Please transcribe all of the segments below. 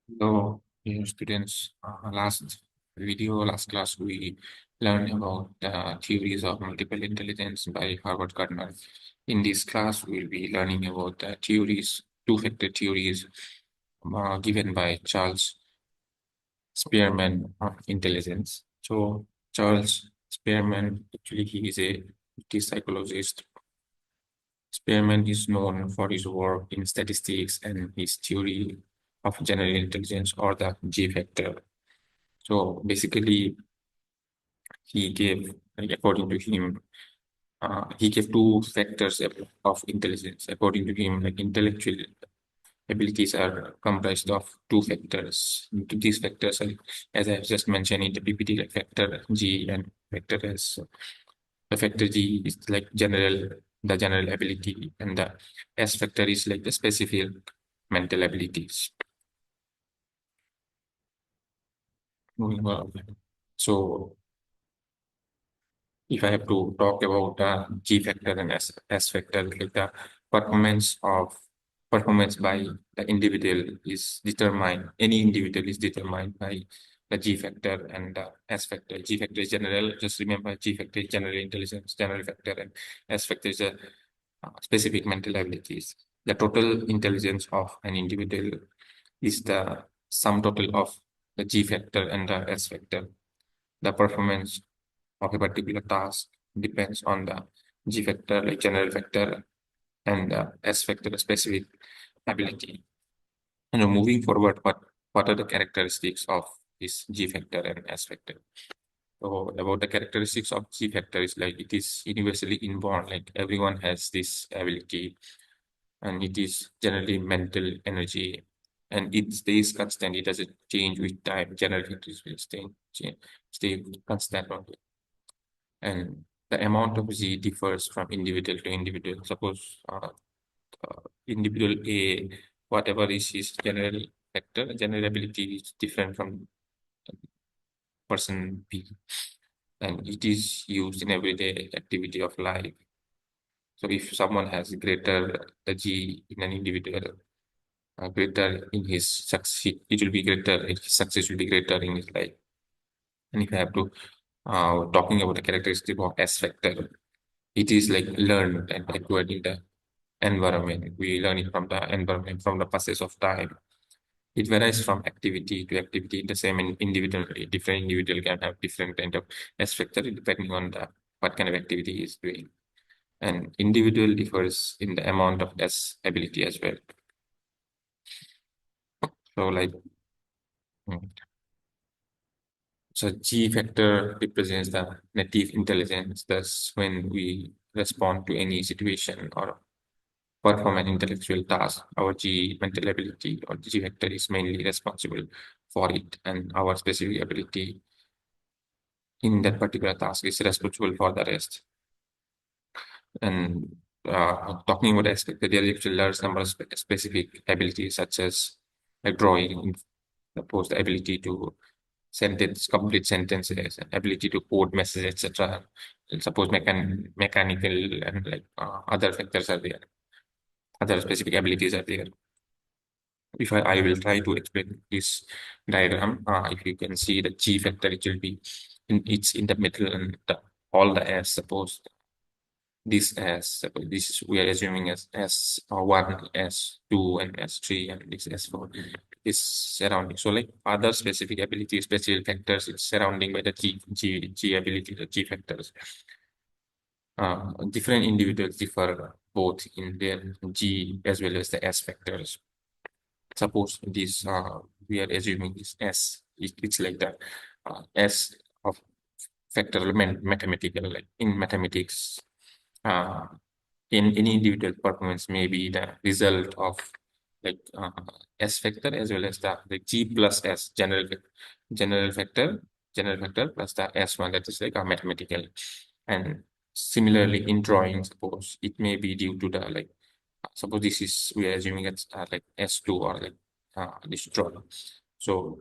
So, dear students, last class, we learned about the theories of multiple intelligence by Harvard Gardner. In this class, we'll be learning about the theories, two-factor theories given by Charles Spearman of intelligence. So, Charles Spearman, actually, he is a British psychologist. Spearman is known for his work in statistics and his theory of general intelligence or the G factor. So basically, he gave, like, according to him, he gave two factors of intelligence. According to him, like intellectual abilities are comprised of two factors. These factors are, as I have just mentioned in the PPT, like factor G and factor S. The factor G is like the general ability, and the S factor is like the specific mental abilities. Moving on. So if I have to talk about G factor and S factor, like the performance of performance by the individual is determined, any individual is determined by the G factor and the S factor. G factor is general, just remember G factor is general intelligence, general factor, and S factor is a specific mental abilities. The total intelligence of an individual is the sum total of the G factor and the S factor. The performance of a particular task depends on the G factor, like general factor, and the S factor, specific ability. And moving forward, what are the characteristics of this G factor and S factor? So about the characteristics of G factor is like it is universally inborn, like everyone has this ability, and it is generally mental energy, and it stays constant. It doesn't change with time. General factors will stay constant only. And the amount of Z differs from individual to individual. Suppose individual A, whatever is his general factor, general ability is different from person B, and it is used in everyday activity of life. So if someone has greater the G in an individual, greater in his success, it will be greater. His success will be greater in his life. And if I have to talking about the characteristic of S factor, it is like learned and acquired in the environment. We learn it from the environment, from the passage of time. It varies from activity to activity. The same individual, different individual can have different kind of S factor depending on the what kind of activity he is doing. And individual differs in the amount of S ability as well. So like, mm, so G factor represents the native intelligence. Thus, when we respond to any situation or perform an intellectual task, our G mental ability or G factor is mainly responsible for it, and our specific ability in that particular task is responsible for the rest. And talking about aspect, there are actually large number of specific abilities such as drawing, suppose the ability to complete sentences, ability to code messages, etc. And suppose mechanical and like other factors are there, other specific abilities are there. If I will try to explain this diagram, if you can see the G factor, it will be it's in the middle, and all the S, suppose this S, suppose this is, we are assuming as S1, S2, and S3, and this S4 is surrounding. So like other specific ability, special factors, it's surrounding by the G ability, the G factors. Different individuals differ both in their G as well as the S factors. Suppose this we are assuming this S, it's like the S of factorial mathematical, like in mathematics, uh, in any individual performance may be the result of like S factor as well as the G plus S general factor general factor plus the S1, that is like a mathematical. And similarly in drawing, suppose it may be due to the like, suppose this is, we are assuming it's like S2 or like this drawing. So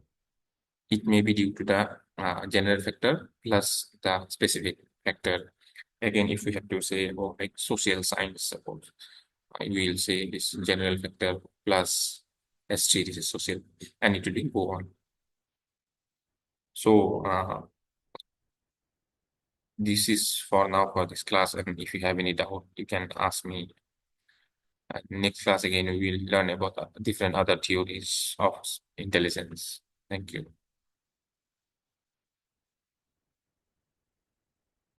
it may be due to the general factor plus the specific factor. Again, if we have to say about like social science, suppose we will say this general factor plus S3, this is social, and it will go on. So this is for now for this class, and if you have any doubt, you can ask me. Next class again, we will learn about different other theories of intelligence. Thank you.